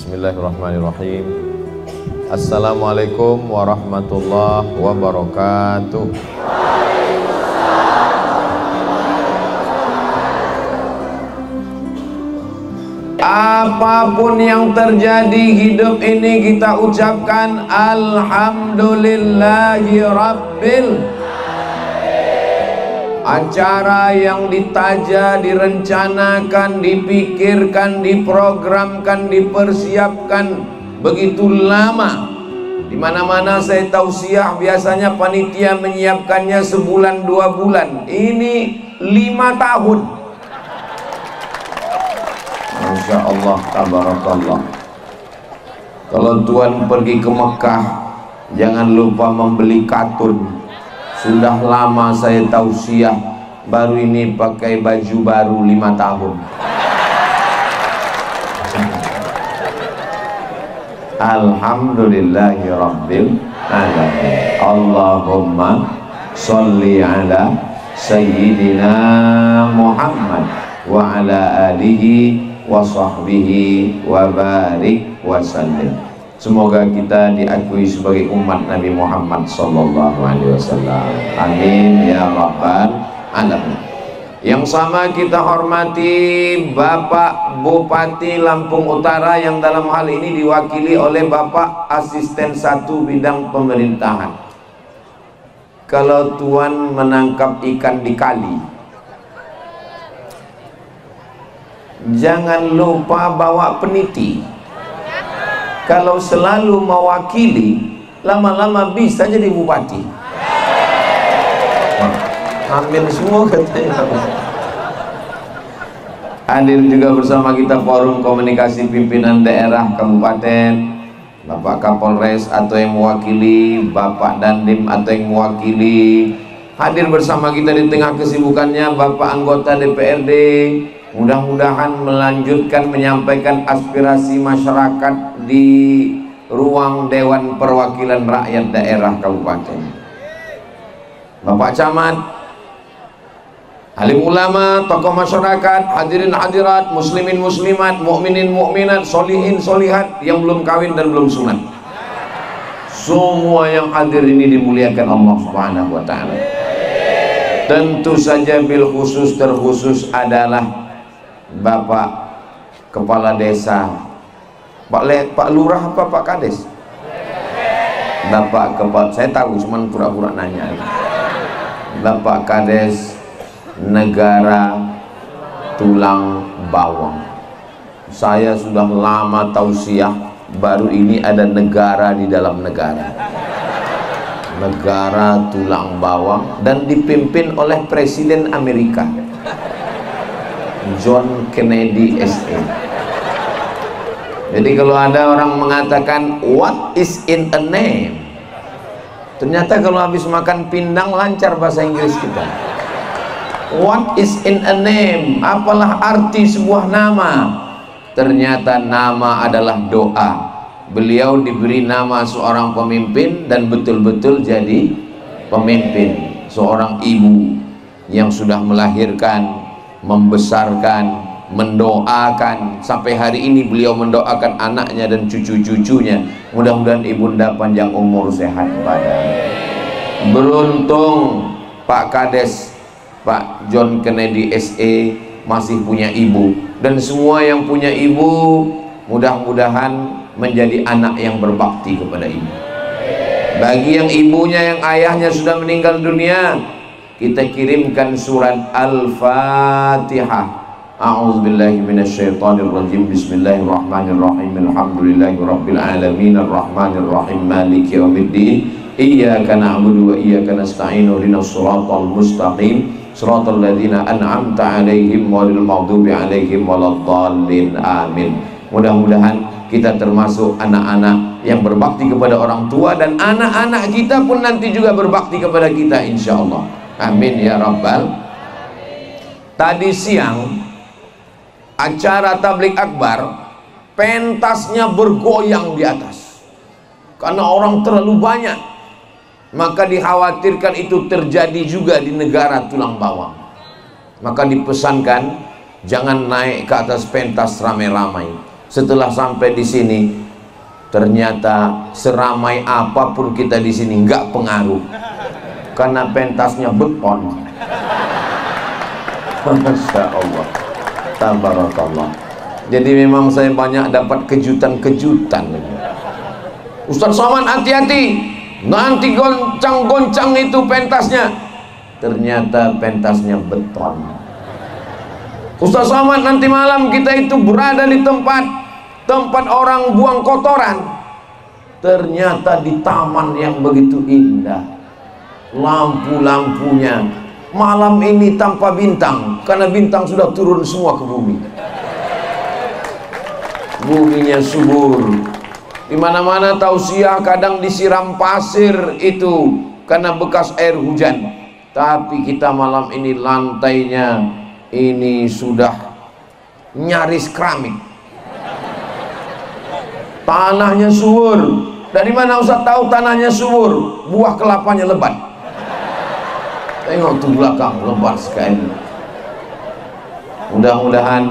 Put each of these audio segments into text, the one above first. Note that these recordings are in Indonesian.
Bismillahirrahmanirrahim. Assalamualaikum warahmatullahi wabarakatuh. Apapun yang terjadi hidup ini kita ucapkan alhamdulillahi rabbil. Acara yang ditaja, direncanakan, dipikirkan, diprogramkan, dipersiapkan begitu lama. Di mana-mana saya tausiah, biasanya panitia menyiapkannya sebulan 2 bulan. Ini 5 tahun. Masya Allah, tabarakallah. Kalau Tuhan pergi ke Mekah, jangan lupa membeli katun. Sudah lama saya tausiah, baru ini pakai baju baru 5 tahun. Alhamdulillahi rabbil alamin. Allahumma sholli ala sayyidina Muhammad wa ala alihi wa sahbihi wa barik wa sallim. Semoga kita diakui sebagai umat Nabi Muhammad sallallahu alaihi wasallam. Amin ya rabbal alamin. Yang sama kita hormati Bapak Bupati Lampung Utara yang dalam hal ini diwakili oleh Bapak Asisten 1 Bidang Pemerintahan. Kalau Tuan menangkap ikan di kali, jangan lupa bawa peniti. Kalau selalu mewakili, lama-lama bisa jadi bupati. Amin semua katanya. Hadir juga bersama kita Forum Komunikasi Pimpinan Daerah Kabupaten, Bapak Kapolres atau yang mewakili, Bapak Dandim atau yang mewakili. Hadir bersama kita di tengah kesibukannya Bapak anggota DPRD. Mudah-mudahan melanjutkan menyampaikan aspirasi masyarakat di ruang Dewan Perwakilan Rakyat Daerah Kabupaten. Bapak Camat, alim ulama, tokoh masyarakat, hadirin hadirat, muslimin muslimat, mukminin mukminat, solihin solihat yang belum kawin dan belum sunat. Semua yang hadir ini dimuliakan Allah Subhanahu wa taala. Tentu saja bil khusus terkhusus adalah Bapak Kepala Desa, Pak Lurah apa Pak Kades? Bapak Kepala, saya tahu cuman pura-pura nanya. Bapak Kades Negara Tulang Bawang. Saya sudah lama tausiah, baru ini ada negara di dalam negara. Negara Tulang Bawang dan dipimpin oleh Presiden Amerika John Kennedy SA. Jadi kalau ada orang mengatakan what is in a name, ternyata kalau habis makan pindang lancar bahasa Inggris kita. What is in a name? Apalah arti sebuah nama? Ternyata nama adalah doa. Beliau diberi nama seorang pemimpin dan betul-betul jadi pemimpin. Seorang ibu yang sudah melahirkan, membesarkan, mendoakan, sampai hari ini beliau mendoakan anaknya dan cucu-cucunya. Mudah-mudahan ibunda panjang umur, sehat badan. Beruntung Pak Kades, Pak John Kennedy SA masih punya ibu, dan semua yang punya ibu mudah-mudahan menjadi anak yang berbakti kepada ibu. Bagi yang ibunya, yang ayahnya sudah meninggal dunia, kita kirimkan surat Al-Fatihah. A'udzubillahi minasyaitonirrajim. Bismillahirrahmanirrahim. Alhamdulillahirabbil alamin arrahmanirrahim maliki yaumiddin. Iyyaka na'budu wa iyyaka nasta'in. Ihdinas shiratal mustaqim. Shiratal ladzina an'amta 'alaihim ghairil maghdubi 'alaihim waladdallin. Amin. Mudah-mudahan kita termasuk anak-anak yang berbakti kepada orang tua, dan anak-anak kita pun nanti juga berbakti kepada kita insyaallah. Amin ya rabbal. Tadi siang acara tablik akbar, pentasnya bergoyang di atas karena orang terlalu banyak. Maka dikhawatirkan itu terjadi juga di negara Tulang Bawang. Maka dipesankan jangan naik ke atas pentas ramai-ramai. Setelah sampai di sini, ternyata seramai apapun kita di sini nggak pengaruh, karena pentasnya beton. Masya Allah, tabarakallah. Jadi memang saya banyak dapat kejutan-kejutan. Ustaz Somad hati-hati, nanti goncang-goncang itu pentasnya. Ternyata pentasnya beton. Ustaz Somad, nanti malam kita itu berada di tempat orang buang kotoran. Ternyata di taman yang begitu indah, lampu-lampunya malam ini tanpa bintang, karena bintang sudah turun semua ke bumi. Buminya subur. Di mana-mana tausiah kadang disiram pasir itu karena bekas air hujan. Tapi kita malam ini lantainya ini sudah nyaris keramik. Tanahnya subur. Dari mana Ustaz tahu tanahnya subur? Buah kelapanya lebat. Tengok tuh belakang, lebat sekali. Mudah-mudahan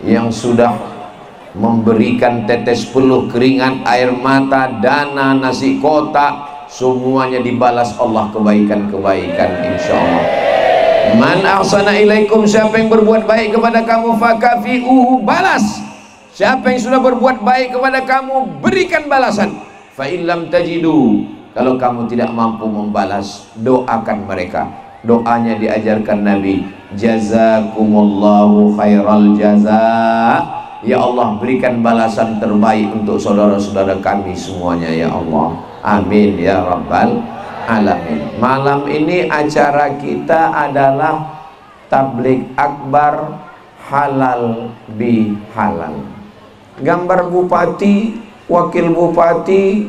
yang sudah memberikan tetes peluh keringat, air mata, dana, nasi kotak, semuanya dibalas Allah kebaikan-kebaikan insyaallah. Man ahsana ilaikum, siapa yang berbuat baik kepada kamu fakafi'uhu, balas. Siapa yang sudah berbuat baik kepada kamu, berikan balasan. Fa illam tajidu, kalau kamu tidak mampu membalas, doakan mereka. Doanya diajarkan Nabi, jazakumullahu khairal jazaa. Ya Allah, berikan balasan terbaik untuk saudara-saudara kami semuanya ya Allah. Amin ya rabbal alamin. Malam ini acara kita adalah tabligh akbar halal bihalal. Gambar bupati, wakil bupati,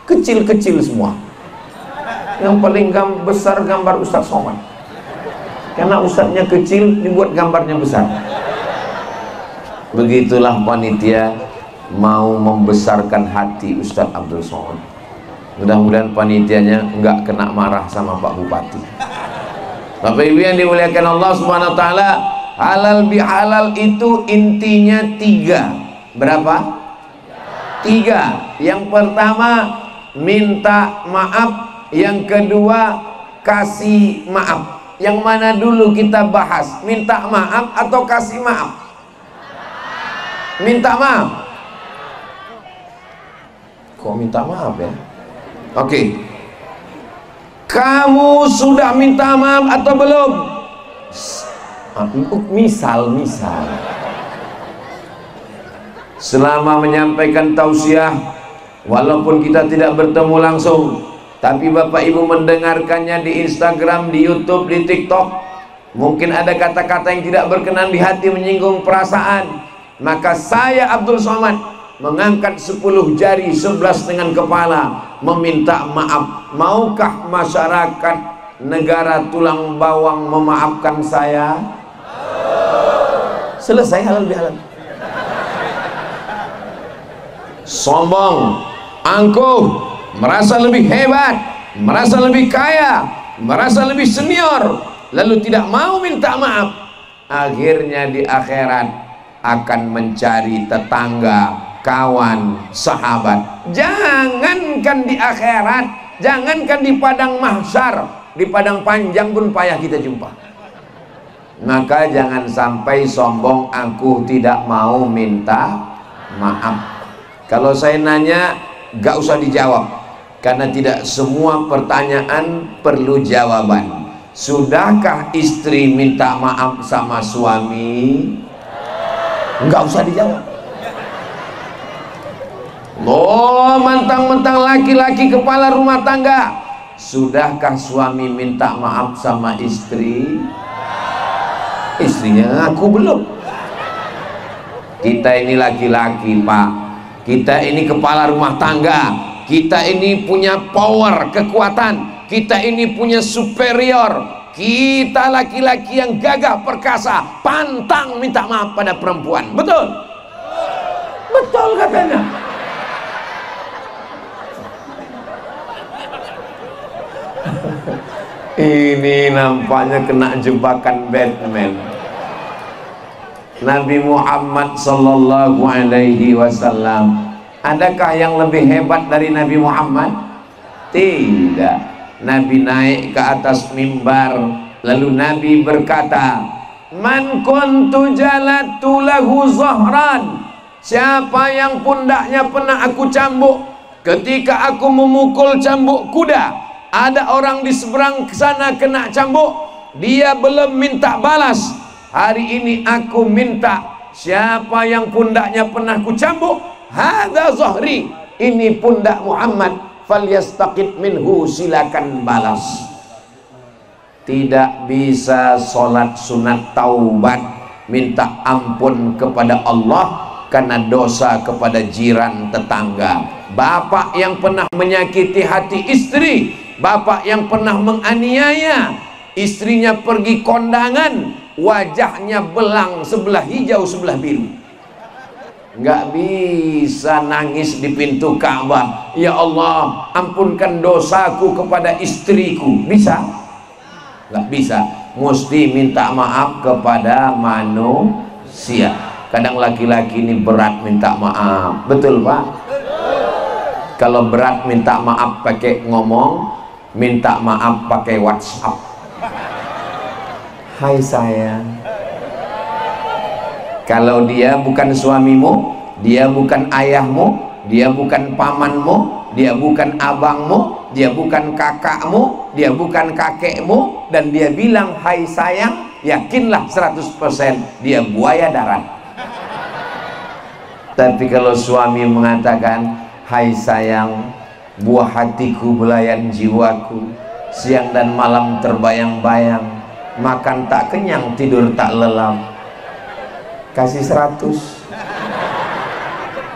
kecil-kecil semua. Yang paling besar gambar Ustaz Somad, karena ustadznya kecil dibuat gambarnya besar. Begitulah panitia mau membesarkan hati Ustaz Abdul Somad. Mudah-mudahan panitianya enggak kena marah sama Pak Bupati. Bapak Ibu yang dimuliakan Allah Subhanahu wa taala, halal bihalal itu intinya 3. Berapa? 3. Yang pertama minta maaf, yang kedua kasih maaf. Yang mana dulu kita bahas? Minta maaf atau kasih maaf? Minta maaf. Kok minta maaf ya? Oke. Kamu sudah minta maaf atau belum? Misal selama menyampaikan tausiah, walaupun kita tidak bertemu langsung, tapi Bapak Ibu mendengarkannya di Instagram, di YouTube, di TikTok, mungkin ada kata-kata yang tidak berkenan di hati, menyinggung perasaan. Maka saya Abdul Somad mengangkat 10 jari 11 dengan kepala meminta maaf. Maukah masyarakat negara tulang bawang memaafkan saya? Selesai halal bihalal. Sombong, angkuh, merasa lebih hebat, merasa lebih kaya, merasa lebih senior, lalu tidak mau minta maaf, akhirnya di akhirat akan mencari tetangga, kawan, sahabat. Jangankan di akhirat, jangankan di padang mahsyar, di padang panjang pun payah kita jumpa. Maka jangan sampai sombong, aku tidak mau minta maaf. Kalau saya nanya, gak usah dijawab, karena tidak semua pertanyaan perlu jawaban. Sudahkah istri minta maaf sama suami? Enggak usah dijawab. Oh, mentang-mentang laki-laki kepala rumah tangga, sudahkah suami minta maaf sama istri? Istrinya ngaku belum. Kita ini laki-laki, Pak. Kita ini kepala rumah tangga. Kita ini punya power, kekuatan. Kita ini punya superior. Kita laki-laki yang gagah perkasa, pantang minta maaf pada perempuan. Betul? Betul katanya. Ini nampaknya kena jebakan Batman. Nabi Muhammad sallallahu alaihi wasallam. Adakah yang lebih hebat dari Nabi Muhammad? Tidak. Nabi naik ke atas mimbar, lalu Nabi berkata, "Man kuntu jalatu lahu zahran." Siapa yang pundaknya pernah aku cambuk, ketika aku memukul cambuk kuda, ada orang di seberang sana kena cambuk, dia belum minta balas. Hari ini aku minta, siapa yang pundaknya pernah ku cambuk, hadza zahri, ini pundak Muhammad, falyastaqid minhu, silakan balas. Tidak bisa sholat sunat taubat, minta ampun kepada Allah karena dosa kepada jiran tetangga. Bapak yang pernah menyakiti hati istri, bapak yang pernah menganiaya istrinya, pergi kondangan, wajahnya belang, sebelah hijau sebelah biru, nggak bisa nangis di pintu Ka'bah, ya Allah ampunkan dosaku kepada istriku. Bisa? Nggak bisa. Mesti minta maaf kepada manusia. Kadang laki-laki ini berat minta maaf, betul Pak? Kalau berat minta maaf pakai ngomong, minta maaf pakai WhatsApp. Hai sayang. Kalau dia bukan suamimu, dia bukan ayahmu, dia bukan pamanmu, dia bukan abangmu, dia bukan kakakmu, dia bukan kakekmu, dan dia bilang hai sayang, yakinlah 100% dia buaya darat. Tapi kalau suami mengatakan hai sayang, buah hatiku, belayan jiwaku, siang dan malam terbayang-bayang, makan tak kenyang, tidur tak lelap, kasih 100.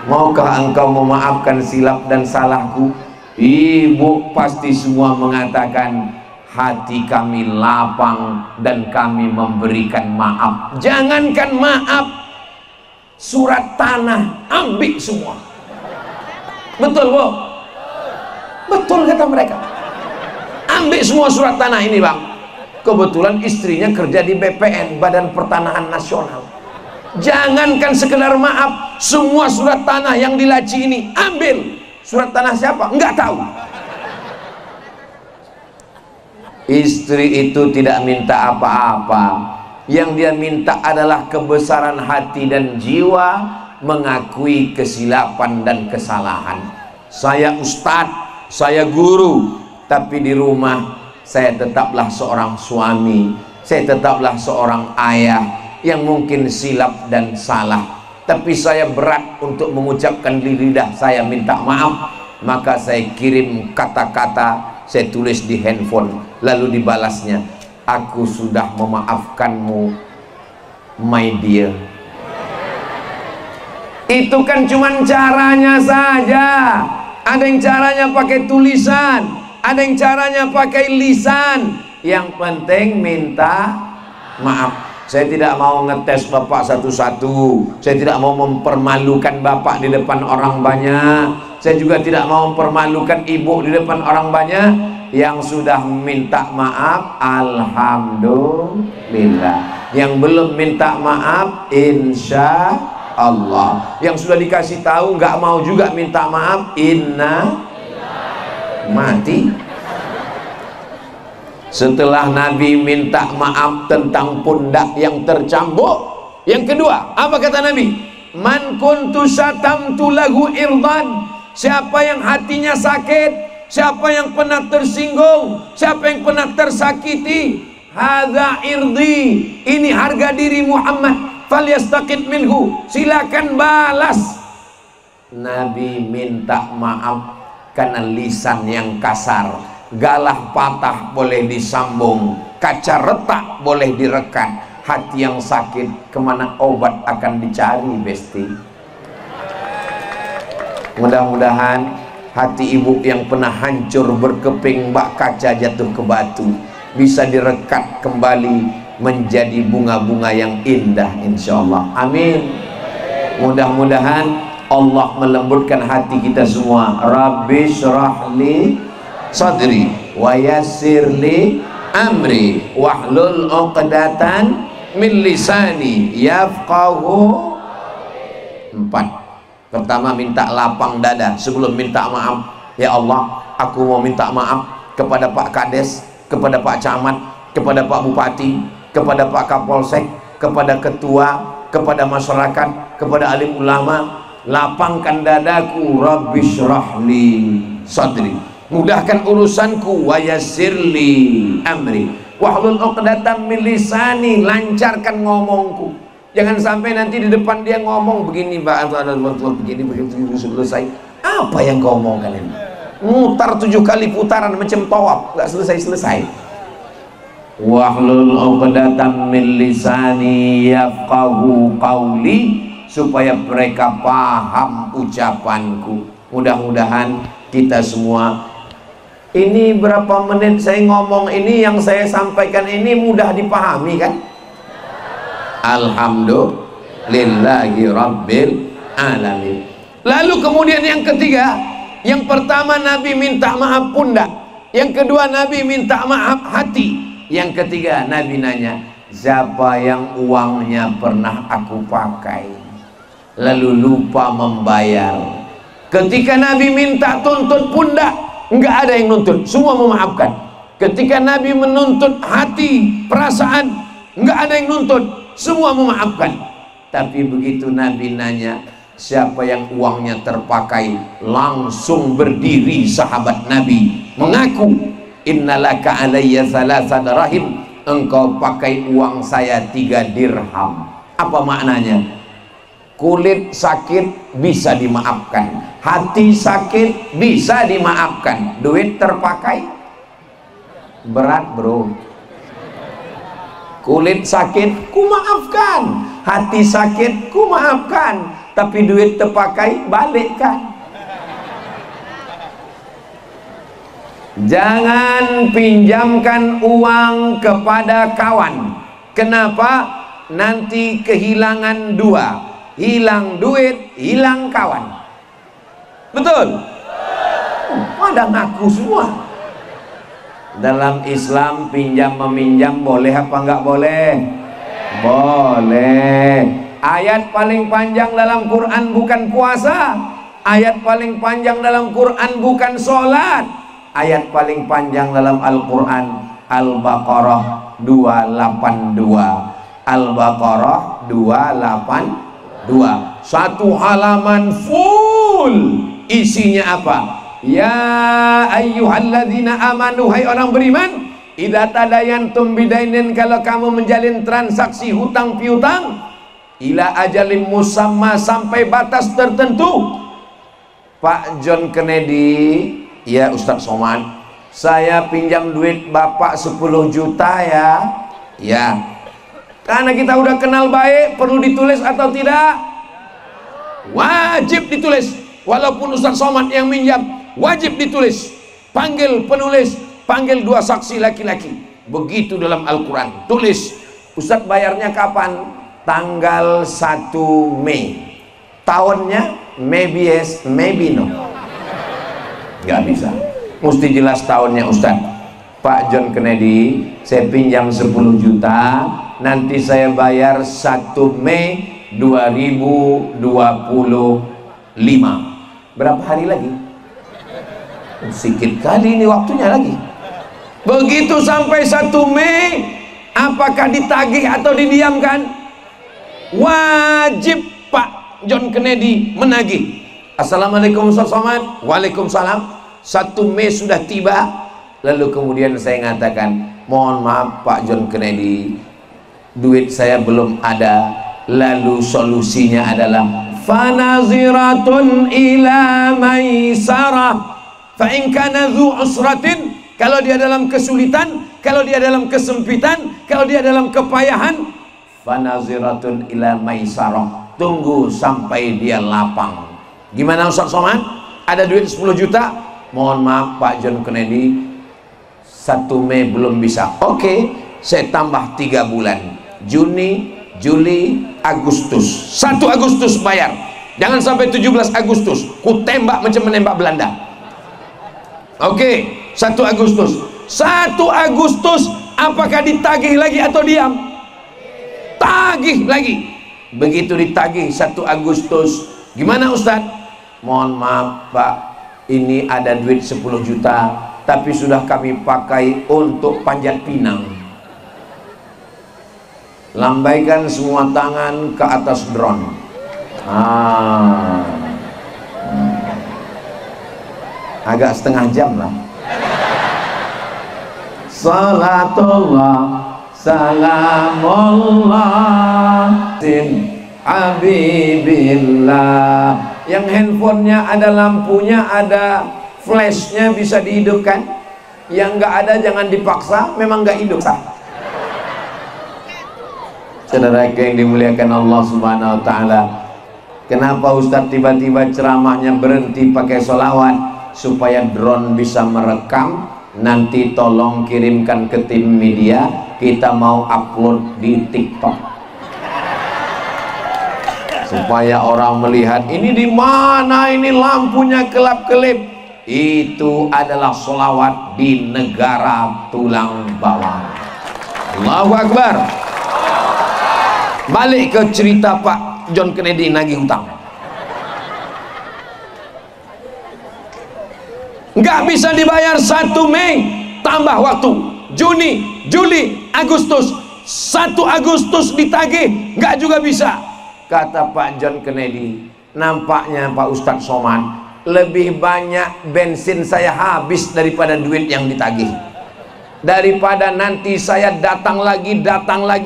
Maukah engkau memaafkan silap dan salahku? Ibu pasti semua mengatakan hati kami lapang dan kami memberikan maaf. Jangankan maaf, surat tanah ambil semua. Betul Bu? Betul kata mereka, ambil semua surat tanah ini Bang. Kebetulan istrinya kerja di BPN, Badan Pertanahan Nasional. Jangankan sekedar maaf, semua surat tanah yang di laci ini ambil. Surat tanah siapa? Enggak tahu. Istri itu tidak minta apa-apa. Yang dia minta adalah kebesaran hati dan jiwa, mengakui kesilapan dan kesalahan. Saya ustadz, saya guru, tapi di rumah saya tetaplah seorang suami, saya tetaplah seorang ayah yang mungkin silap dan salah, tapi saya berat untuk mengucapkan di lidah saya minta maaf. Maka saya kirim kata-kata, saya tulis di handphone, lalu dibalasnya, aku sudah memaafkanmu my dear. Itu kan cuman caranya saja. Ada yang caranya pakai tulisan, ada yang caranya pakai lisan. Yang penting minta maaf. Saya tidak mau ngetes Bapak satu-satu. Saya tidak mau mempermalukan Bapak di depan orang banyak. Saya juga tidak mau mempermalukan Ibu di depan orang banyak. Yang sudah minta maaf, alhamdulillah. Yang belum minta maaf, insya Allah. Yang sudah dikasih tahu nggak mau juga minta maaf, inna mati. Setelah Nabi minta maaf tentang pundak yang tercambuk, yang kedua apa kata Nabi? Man kuntu syatamtu lahu irdan. Siapa yang hatinya sakit, siapa yang pernah tersinggung, siapa yang pernah tersakiti, hadza irdi, ini harga diri Muhammad, falyastaqid minhu, silakan balas. Nabi minta maaf karena lisan yang kasar. Galah patah boleh disambung, kaca retak boleh direkat. Hati yang sakit, kemana obat akan dicari besti? Mudah-mudahan hati ibu yang pernah hancur berkeping bak kaca jatuh ke batu bisa direkat kembali menjadi bunga-bunga yang indah, insyaallah. Amin. Mudah-mudahan Allah melembutkan hati kita semua. Rabbi syrahli sadri wa yassirli amri wahlul uqdatan min lisani yafqahu. 4. Pertama, minta lapang dada sebelum minta maaf. Ya Allah, aku mau minta maaf kepada Pak Kades, kepada Pak Camat, kepada Pak Bupati, kepada Pak Kapolsek, kepada ketua, kepada masyarakat, kepada alim ulama. Lapangkan dadaku, Rabbi syrahli sadri, mudahkan urusanku, wa yassirli amri wahlul 'uqdatam min lisani, lancarkan ngomongku. Jangan sampai nanti di depan dia ngomong begini, Pak, begini, begitu selesai. Apa yang kau omongkan ini? Mutar 7 kali putaran macam tawaf, nggak selesai-selesai. Wahlul 'uqdatam min lisani yafqahu qawli, supaya mereka paham ucapanku. Mudah-mudahan kita semua, ini berapa menit saya ngomong ini, yang saya sampaikan ini mudah dipahami kan? Alhamdulillahi Rabbil Alamin. Lalu kemudian yang ketiga, yang pertama Nabi minta maaf pundak, yang kedua Nabi minta maaf hati, yang ketiga Nabi nanya, siapa yang uangnya pernah aku pakai lalu lupa membayar. Ketika Nabi minta tuntut pundak, enggak ada yang nuntut, semua memaafkan. Ketika Nabi menuntut hati, perasaan, enggak ada yang nuntut, semua memaafkan. Tapi begitu Nabi nanya siapa yang uangnya terpakai, langsung berdiri sahabat Nabi mengaku, innalaka alayya thalatha dirham, engkau pakai uang saya 3 dirham. Apa maknanya? Kulit sakit bisa dimaafkan, hati sakit bisa dimaafkan, duit terpakai berat bro. Kulit sakit ku maafkan, hati sakit ku maafkan, tapi duit terpakai balikkan. Jangan pinjamkan uang kepada kawan. Kenapa? Nanti kehilangan 2, hilang duit, hilang kawan. Betul? Pada ngaku semua. Dalam Islam pinjam meminjam boleh apa enggak boleh? Boleh. Ayat paling panjang dalam Quran bukan puasa, ayat paling panjang dalam Quran bukan sholat, ayat paling panjang dalam Al-Quran Al-Baqarah 282. Al-Baqarah 282, satu halaman full. Isinya apa? Ya ayyuhalladzina amanu, hai orang beriman, idza tadayantum bidainin, kalau kamu menjalin transaksi hutang piutang, ila ajalim musamma, sampai batas tertentu. Pak John Kennedy, ya Ustadz Somad, saya pinjam duit Bapak 10 juta ya. Ya, karena kita udah kenal baik, perlu ditulis atau tidak? Wajib ditulis. Walaupun Ustadz Somad yang minjam, wajib ditulis. Panggil penulis, panggil 2 saksi laki-laki. Begitu dalam Al-Quran, tulis. Ustadz bayarnya kapan? Tanggal 1 Mei. Tahunnya maybe yes, maybe no. Gak bisa, mesti jelas tahunnya Ustadz. Pak John Kennedy, saya pinjam 10 juta, nanti saya bayar 1 Mei 2025. Berapa hari lagi? Sedikit kali ini waktunya lagi. Begitu sampai 1 Mei, apakah ditagih atau didiamkan? Wajib Pak John Kennedy menagih. Assalamualaikum Ustaz Somad. Waalaikumsalam. 1 Mei sudah tiba. Lalu kemudian saya mengatakan, mohon maaf Pak John Kennedy, duit saya belum ada. Lalu solusinya adalah fanaziratun ila maisarah fa in kana dzu usratin, kalau dia dalam kesulitan, kalau dia dalam kesempitan, kalau dia dalam kepayahan, fanaziratun ila maisarah, tunggu sampai dia lapang. Gimana Ustaz Somad? Ada duit 10 juta? Mohon maaf Pak John Kennedy, 1 Mei belum bisa. Oke, saya tambah 3 bulan, Juni, Juli, Agustus. 1 Agustus bayar. Jangan sampai 17 Agustus ku tembak macam menembak Belanda. Oke, 1 Agustus. 1 Agustus apakah ditagih lagi atau diam? tagih lagi. Begitu ditagih 1 Agustus, gimana Ustadz? Mohon maaf Pak, ini ada duit 10 juta tapi sudah kami pakai untuk panjat pinang. Lambaikan semua tangan ke atas drone. Agak setengah jam lah. Salatullah salamullah sin habibillah. Yang handphonenya ada lampunya, ada flashnya, bisa dihidupkan. Yang nggak ada jangan dipaksa, memang nggak hidup. Saudara yang dimuliakan Allah Subhanahu wa Ta'ala, kenapa Ustadz tiba-tiba ceramahnya berhenti pakai sholawat? Supaya drone bisa merekam. Nanti tolong kirimkan ke tim media, kita mau upload di TikTok supaya orang melihat ini di mana, ini lampunya kelap-kelip. Itu adalah sholawat di negara tulang bawang. Allahu Akbar. Balik ke cerita Pak John Kennedy nagih hutang. Nggak bisa dibayar 1 Mei, tambah waktu Juni, Juli, Agustus. 1 Agustus ditagih, nggak juga bisa. Kata Pak John Kennedy, nampaknya Pak Ustadz Somad, lebih banyak bensin saya habis daripada duit yang ditagih. Daripada nanti saya datang lagi,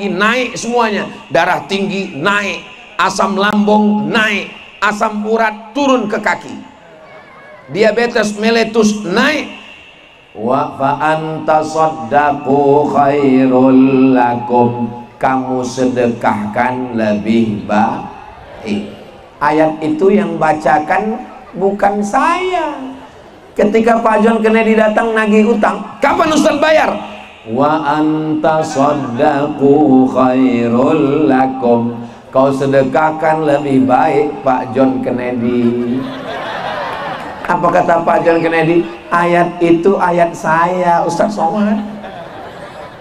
naik semuanya. Darah tinggi naik, asam lambung naik, asam urat turun ke kaki, diabetes meletus naik. Wa fa anta saddaqu khairul lakum, kamu sedekahkan lebih baik. Ayat itu yang bacakan bukan saya. Ketika Pak John Kennedy datang nagih utang, kapan Ustaz bayar? Wa anta saddaqu khairul lakum, kau sedekahkan lebih baik Pak John Kennedy. Apa kata Pak John Kennedy? Ayat itu ayat saya, Ustaz Somad.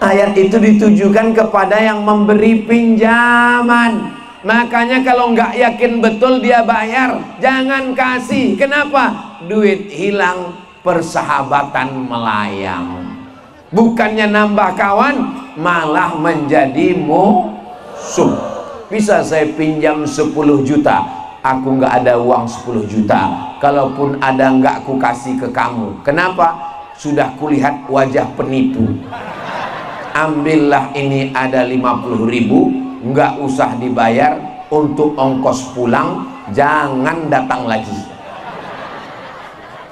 Ayat itu ditujukan kepada yang memberi pinjaman. Makanya kalau nggak yakin betul dia bayar, jangan kasih. Kenapa? Duit hilang, persahabatan melayang. Bukannya nambah kawan, malah menjadi musuh. Bisa saya pinjam 10 juta, aku nggak ada uang 10 juta. Kalaupun ada, nggak aku kasih ke kamu. Kenapa? Sudah kulihat wajah penipu. Ambillah, ini ada 50.000, nggak usah dibayar, untuk ongkos pulang, jangan datang lagi.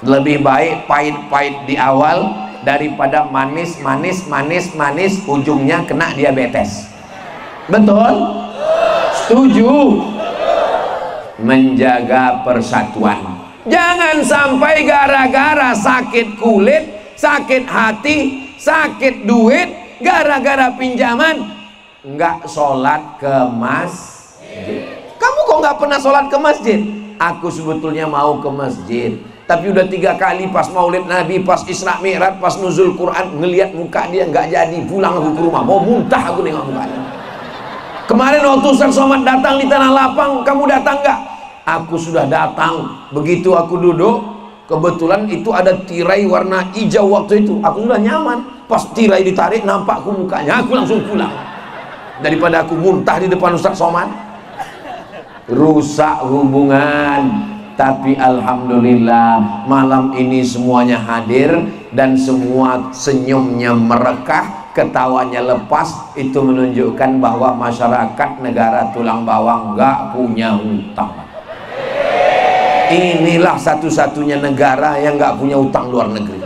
Lebih baik pahit-pahit di awal daripada manis, ujungnya kena diabetes. Betul? Setuju? Menjaga persatuan. Jangan sampai gara-gara sakit kulit, sakit hati, sakit duit, gara-gara pinjaman nggak sholat ke masjid. Kamu kok nggak pernah sholat ke masjid? Aku sebetulnya mau ke masjid, tapi udah 3 kali pas maulid Nabi, pas Isra Mi'raj, pas nuzul Quran, ngelihat muka dia nggak jadi. Pulang aku ke rumah, mau muntah aku nengok mukanya. Kemarin waktu Ustaz Somad datang di Tanah Lapang, kamu datang nggak? Aku sudah datang. Begitu aku duduk, kebetulan itu ada tirai warna hijau waktu itu. Aku sudah nyaman. Pas tirai ditarik, nampak aku mukanya, aku langsung pulang. Daripada aku muntah di depan Ustaz Somad. Rusak hubungan. Tapi alhamdulillah malam ini semuanya hadir dan semua senyumnya merekah, ketawanya lepas. Itu menunjukkan bahwa masyarakat negara tulang bawang nggak punya hutang. Inilah satu-satunya negara yang nggak punya utang luar negeri.